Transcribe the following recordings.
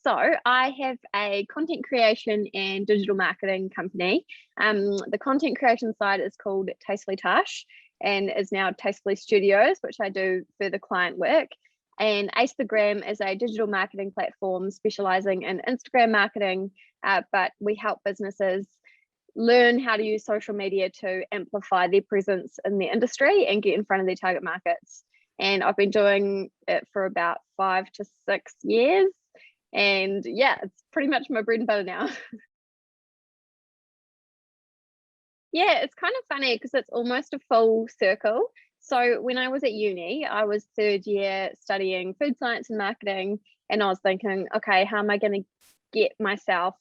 So I have a content creation and digital marketing company. The content creation side is called Tasha and is now Tastefully Studios, which I do further client work. And Instagram is a digital marketing platform specializing in Instagram marketing, but we help businesses learn how to use social media to amplify their presence in the industry and get in front of their target markets. And I've been doing it for about 5 to 6 years. And yeah, it's pretty much my bread and butter now. Yeah, it's kind of funny because it's almost a full circle. So when I was at uni, I was third year studying food science and marketing, and I was thinking, okay, how am I going to get myself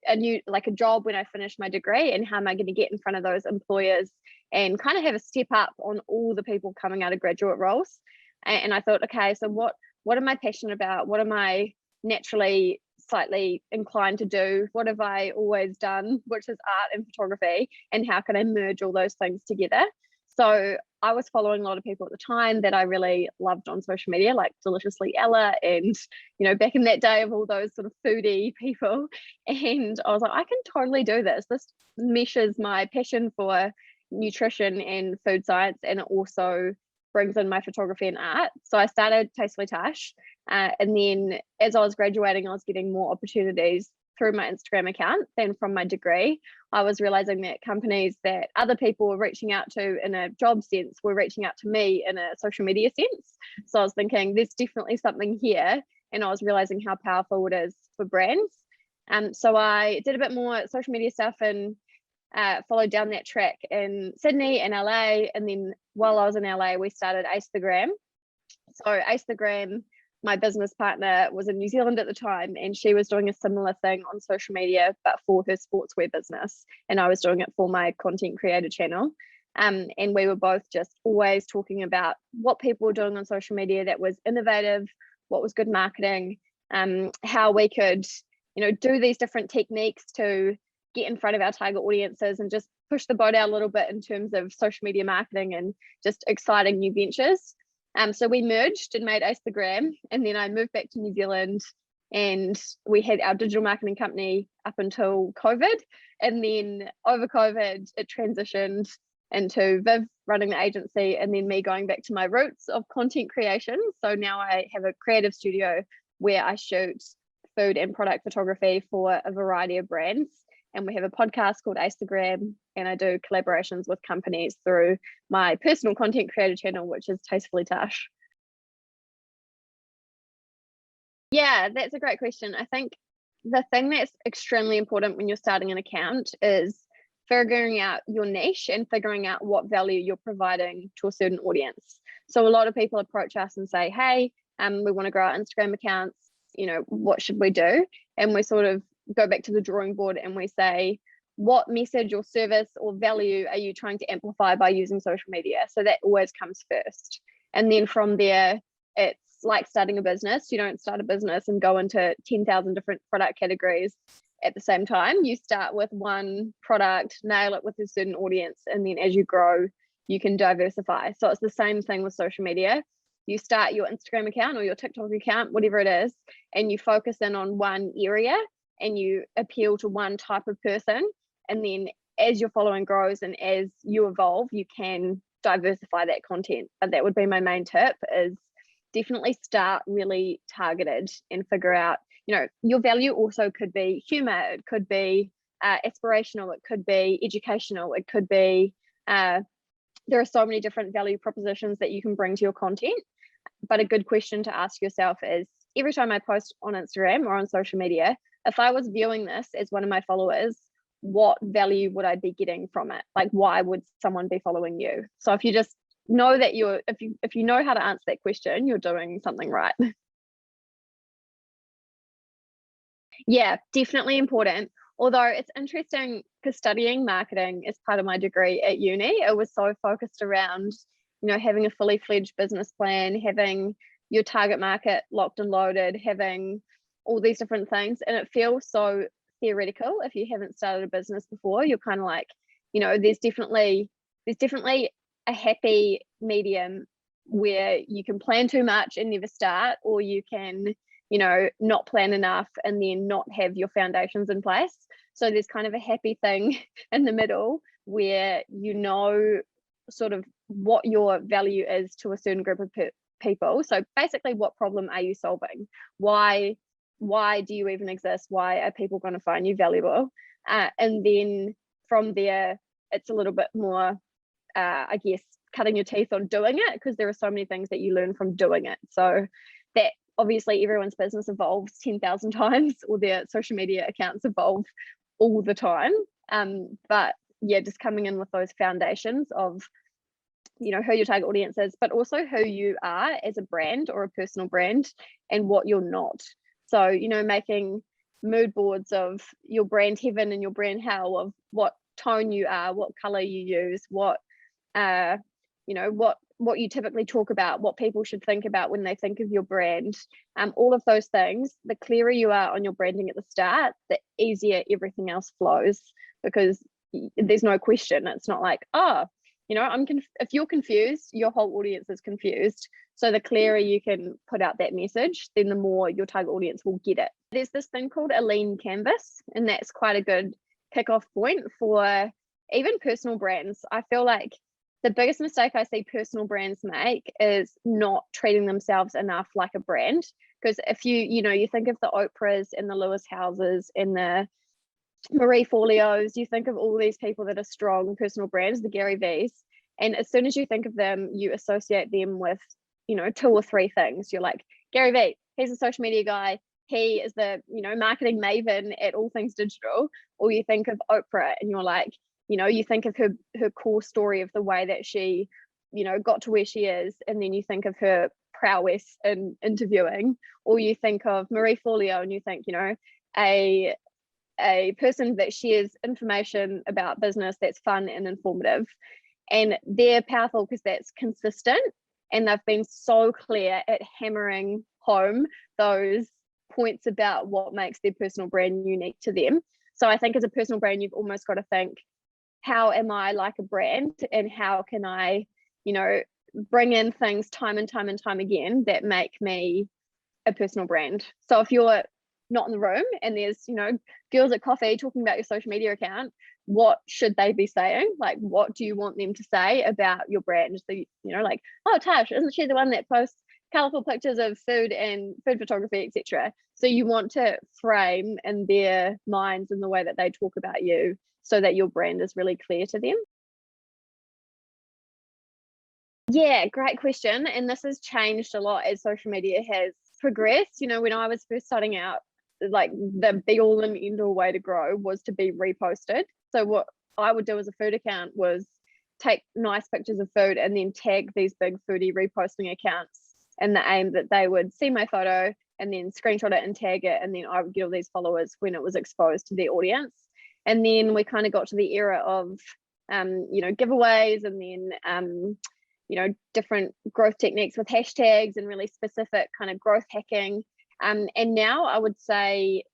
a job when I finish my degree, and how am I going to get in front of those employers and kind of have a step up on all the people coming out of graduate roles. And I thought, okay, so what am I passionate about? What am I naturally slightly inclined to do? What have I always done, which is art and photography, and how can I merge all those things together? So I was following a lot of people at the time that I really loved on social media, like Deliciously Ella, and back in that day of all those sort of foodie people. And I was like, I can totally do this. This meshes my passion for nutrition and food science, and it also brings in my photography and art. So I started Tastefully Tash, and then as I was graduating, I was getting more opportunities through my Instagram account than from my degree. I was realizing that companies that other people were reaching out to in a job sense were reaching out to me in a social media sense. So I was thinking there's definitely something here, and I was realizing how powerful it is for brands. So I did a bit more social media stuff and followed down that track in Sydney and LA. And then while I was in LA, we started Acing. So Acing, my business partner, was in New Zealand at the time, and she was doing a similar thing on social media, but for her sportswear business. And I was doing it for my content creator channel. And we were both just always talking about what people were doing on social media that was innovative, what was good marketing, how we could, do these different techniques to get in front of our target audiences and just push the boat out a little bit in terms of social media marketing and just exciting new ventures. So we merged and made Acing, and then I moved back to New Zealand, and we had our digital marketing company up until COVID. And then over COVID, it transitioned into Viv running the agency, and then me going back to my roots of content creation. So now I have a creative studio where I shoot food and product photography for a variety of brands. And we have a podcast called Acing, and I do collaborations with companies through my personal content creator channel, which is Tastefully Tash. Yeah, that's a great question. I think the thing that's extremely important when you're starting an account is figuring out your niche and figuring out what value you're providing to a certain audience. So a lot of people approach us and say, hey, we want to grow our Instagram accounts, what should we do? And we sort of go back to the drawing board and we say, what message or service or value are you trying to amplify by using social media? So that always comes first. And then from there, it's like starting a business. You don't start a business and go into 10,000 different product categories at the same time. You start with one product, nail it with a certain audience, and then as you grow, you can diversify. So it's the same thing with social media. You start your Instagram account or your TikTok account, whatever it is, and you focus in on one area and you appeal to one type of person. And then as your following grows and as you evolve, you can diversify that content. But that would be my main tip, is definitely start really targeted and figure out, your value also could be humor, it could be aspirational, it could be educational, it could be, there are so many different value propositions that you can bring to your content. But a good question to ask yourself is, every time I post on Instagram or on social media, if I was viewing this as one of my followers, what value would I be getting from it? Like, why would someone be following you? So if you just know that if you know how to answer that question, you're doing something right. Yeah, definitely important. Although it's interesting because studying marketing as part of my degree at uni, it was so focused around, having a fully fledged business plan, having your target market locked and loaded, having all these different things. And it feels so theoretical if you haven't started a business before. You're kind of like, there's definitely a happy medium where you can plan too much and never start, or you can, not plan enough and then not have your foundations in place. So there's kind of a happy thing in the middle where sort of what your value is to a certain group of people. So basically, what problem are you solving? Why do you even exist? Why are people going to find you valuable? And then from there, it's a little bit more, I guess, cutting your teeth on doing it, because there are so many things that you learn from doing it. So that obviously everyone's business evolves 10,000 times, or their social media accounts evolve all the time. But yeah, just coming in with those foundations of, who your target audience is, but also who you are as a brand or a personal brand and what you're not. So, making mood boards of your brand heaven and your brand hell, of what tone you are, what color you use, what you typically talk about, what people should think about when they think of your brand. All of those things, the clearer you are on your branding at the start, the easier everything else flows, because there's no question. It's not like, if you're confused, your whole audience is confused. So the clearer you can put out that message, then the more your target audience will get it. There's this thing called a lean canvas, and that's quite a good kickoff point for even personal brands. I feel like the biggest mistake I see personal brands make is not treating themselves enough like a brand. Because if you think of the Oprahs and the Lewis Houses and the Marie Forleos, you think of all these people that are strong personal brands, the Gary V's, and as soon as you think of them, you associate them with, 2 or 3 things. You're like, Gary Vee, he's a social media guy. He is the, marketing maven at all things digital. Or you think of Oprah and you're like, you think of her core story of the way that she, got to where she is. And then you think of her prowess in interviewing. Or you think of Marie Forleo and you think, a person that shares information about business that's fun and informative. And they're powerful because that's consistent, and they've been so clear at hammering home those points about what makes their personal brand unique to them. So I think as a personal brand, you've almost got to think, how am I like a brand, and how can I, bring in things time and time and time again that make me a personal brand. So if you're not in the room and there's, girls at coffee talking about your social media account, what should they be saying? Like, what do you want them to say about your brand? So, like, oh, Tash, isn't she the one that posts colorful pictures of food and food photography, etc.? So you want to frame in their minds in the way that they talk about you, so that your brand is really clear to them. Yeah, great question. And this has changed a lot as social media has progressed. When I was first starting out, like the be all and end all way to grow was to be reposted. So what I would do as a food account was take nice pictures of food and then tag these big foodie reposting accounts, and the aim that they would see my photo and then screenshot it and tag it, and then I would get all these followers when it was exposed to their audience. And then we kind of got to the era of giveaways, and then different growth techniques with hashtags and really specific kind of growth hacking. And now I would say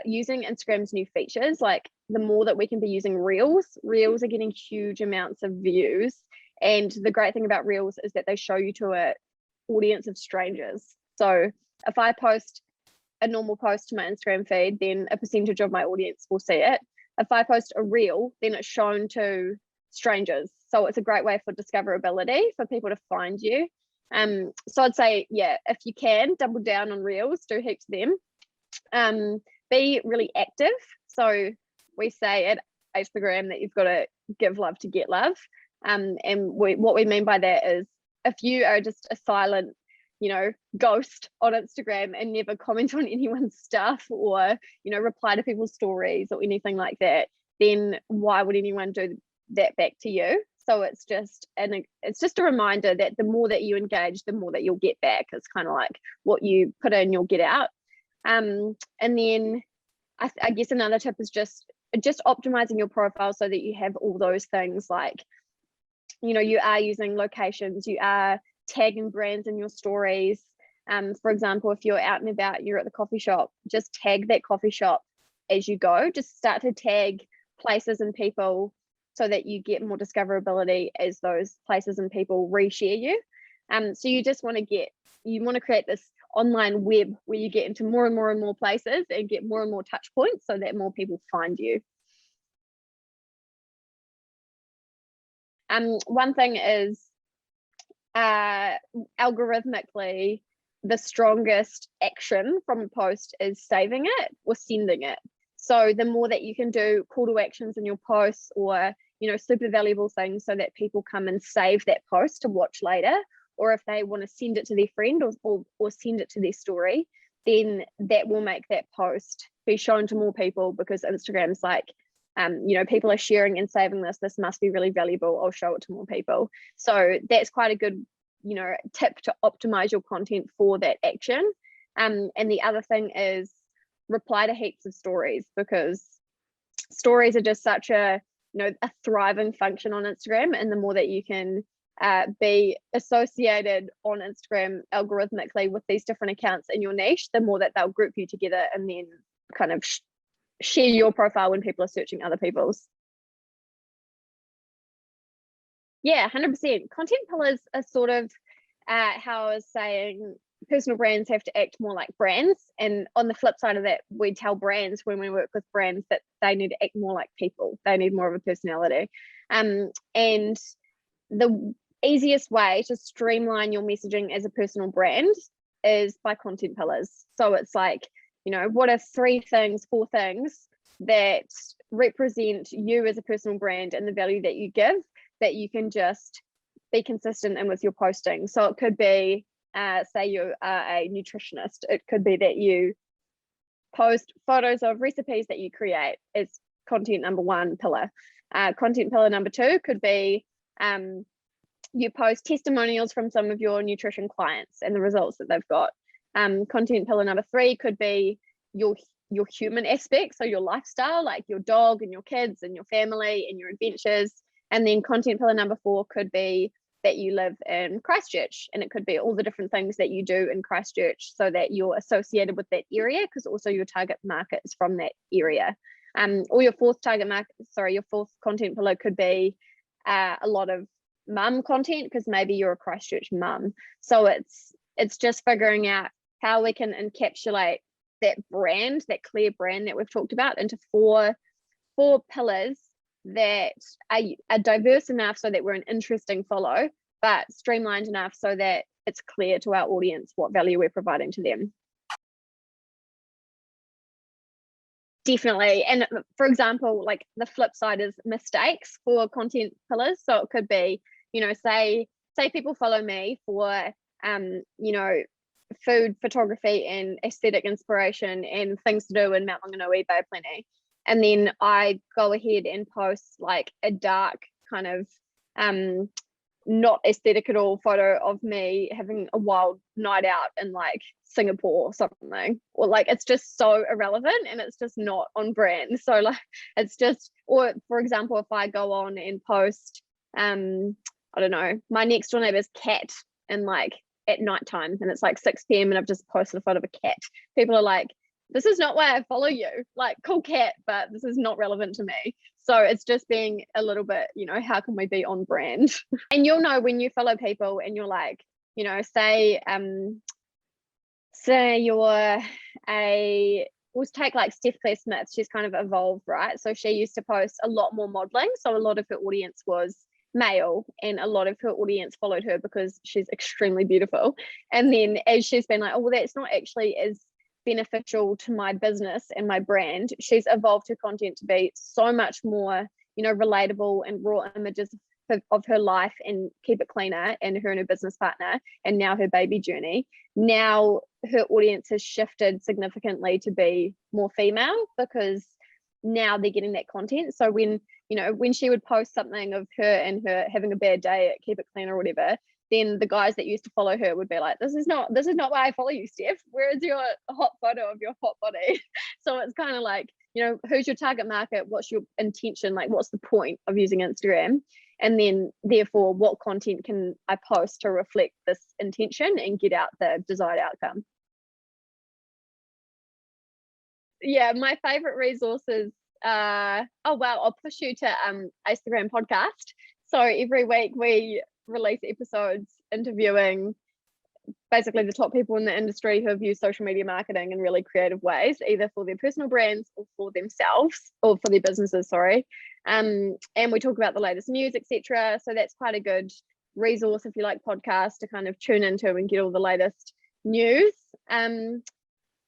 using Instagram's new features, like the more that we can be using reels are getting huge amounts of views. And the great thing about reels is that they show you to an audience of strangers. So if I post a normal post to my Instagram feed, then a percentage of my audience will see it. If I post a reel, then it's shown to strangers. So it's a great way for discoverability, for people to find you. So I'd say, yeah, if you can, double down on reels, do heaps of them. Be really active. So we say at Instagram that you've got to give love to get love. And what we mean by that is, if you are just a silent, ghost on Instagram and never comment on anyone's stuff, or, reply to people's stories or anything like that, then why would anyone do that back to you? So it's just a reminder that the more that you engage, the more that you'll get back. It's kind of like what you put in, you'll get out. And then I guess another tip is just optimizing your profile so that you have all those things, like, you are using locations, you are tagging brands in your stories. For example, if you're out and about, you're at the coffee shop, just tag that coffee shop as you go. Just start to tag places and people so that you get more discoverability as those places and people reshare you. So you just want to get you want to create this online web where you get into more and more and more places and get more and more touch points so that more people find you. One thing is algorithmically, the strongest action from a post is saving it or sending it. So the more that you can do call to actions in your posts, or super valuable things, so that people come and save that post to watch later, or if they want to send it to their friend or send it to their story, then that will make that post be shown to more people, because Instagram's like, people are sharing and saving this must be really valuable, I'll show it to more people. So that's quite a good tip to optimize your content for that action. And the other thing is reply to heaps of stories, because stories are just such a thriving function on Instagram, and the more that you can be associated on Instagram algorithmically with these different accounts in your niche, the more that they'll group you together and then kind of share your profile when people are searching other people's. Yeah, 100%. Content pillars are sort of how I was saying, personal brands have to act more like brands. And on the flip side of that, we tell brands when we work with brands that they need to act more like people. They need more of a personality. And the easiest way to streamline your messaging as a personal brand is by content pillars. So it's like, what are 4 things that represent you as a personal brand and the value that you give, that you can just be consistent in with your posting. So it could be, say you are a nutritionist, it could be that you post photos of recipes that you create as content number 1 pillar. Content pillar number 2 could be you post testimonials from some of your nutrition clients and the results that they've got. Content pillar number 3 could be your human aspect, so your lifestyle, like your dog and your kids and your family and your adventures. And then content pillar number 4 could be that you live in Christchurch, and it could be all the different things that you do in Christchurch so that you're associated with that area, because also your target market is from that area. Or your fourth content pillar could be a lot of mum content, because maybe you're a Christchurch mum. So it's just figuring out how we can encapsulate that brand, that clear brand that we've talked about, into four pillars that are diverse enough so that we're an interesting follow, but streamlined enough so that it's clear to our audience what value we're providing to them. Definitely. And for example, like the flip side is mistakes for content pillars. So it could be, say people follow me for food photography and aesthetic inspiration and things to do in Mount Maunganui Bay Plenty, and then I go ahead and post like a dark kind of not aesthetic at all photo of me having a wild night out in like Singapore or something, or like it's just so irrelevant and it's just not on brand. So like it's just, or for example, if I go on and post I don't know, my next door neighbor's cat and like at nighttime and it's like 6 p.m. and I've just posted a photo of a cat, people are like, this is not why I follow you, like cool cat, but this is not relevant to me. So it's just being a little bit, how can we be on brand? And you'll know when you follow people and you're like, say you're let's take like Steph Claire Smith, she's kind of evolved, right? So she used to post a lot more modeling. So a lot of her audience was male and a lot of her audience followed her because she's extremely beautiful. And then as she's been like, oh, well, that's not actually as beneficial to my business and my brand, she's evolved her content to be so much more, relatable and raw images of her life and keep it cleaner, and her and her business partner, and now her baby journey. Now her audience has shifted significantly to be more female because now they're getting that content. So when she would post something of her and her having a bad day at Keep It Clean or whatever, then the guys that used to follow her would be like, this is not why I follow you, Steph. Where is your hot photo of your hot body? So it's kind of like, who's your target market? What's your intention? Like, what's the point of using Instagram? And then therefore, what content can I post to reflect this intention and get out the desired outcome? Yeah, my favorite resources I'll push you to Instagram podcast. So every week we release episodes interviewing basically the top people in the industry who have used social media marketing in really creative ways, either for their personal brands or for themselves, or for their businesses, sorry. And we talk about the latest news, etc. So that's quite a good resource if you like podcasts to kind of tune into and get all the latest news. And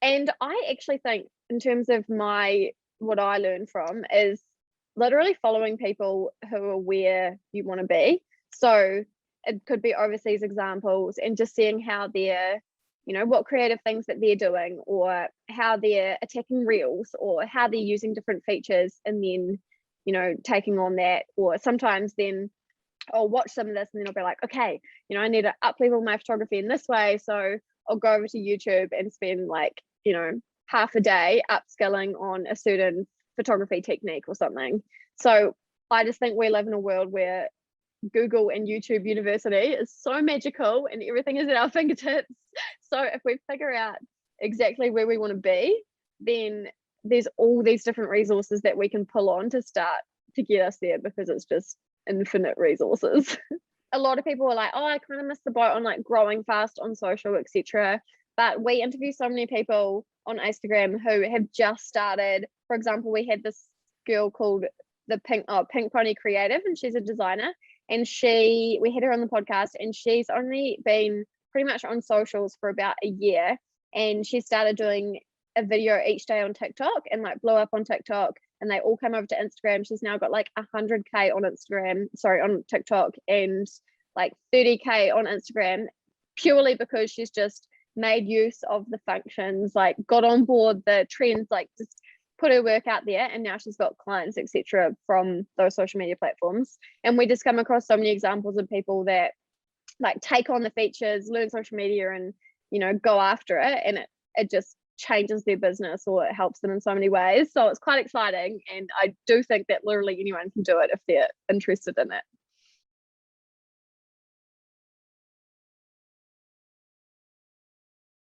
I actually think, in terms of what I learned from is literally following people who are where you want to be. So it could be overseas examples, and just seeing how they're, what creative things that they're doing, or how they're attacking reels, or how they're using different features, and then, taking on that. Or sometimes then I'll watch some of this and then I'll be like, okay, I need to up level my photography in this way. So I'll go over to YouTube and spend like, half a day upskilling on a certain photography technique or something. So I just think we live in a world where Google and YouTube University is so magical and everything is at our fingertips. So if we figure out exactly where we want to be, then there's all these different resources that we can pull on to start to get us there, because it's just infinite resources. A lot of people are like, oh, I kind of missed the boat on like growing fast on social, etc. But we interview so many people on Instagram who have just started. For example, we had this girl called the Pink Pony Creative, and she's a designer. And we had her on the podcast, and she's only been pretty much on socials for about a year. And she started doing a video each day on TikTok and like blew up on TikTok, and they all came over to Instagram. She's now got like 100K on TikTok, and like 30K on Instagram, purely because she's just made use of the functions, like got on board the trends, like just put her work out there, and now she's got clients, etc., from those social media platforms. And we just come across so many examples of people that like take on the features, learn social media, and go after it, and it just changes their business, or it helps them in so many ways. So it's quite exciting, and I do think that literally anyone can do it if they're interested in it.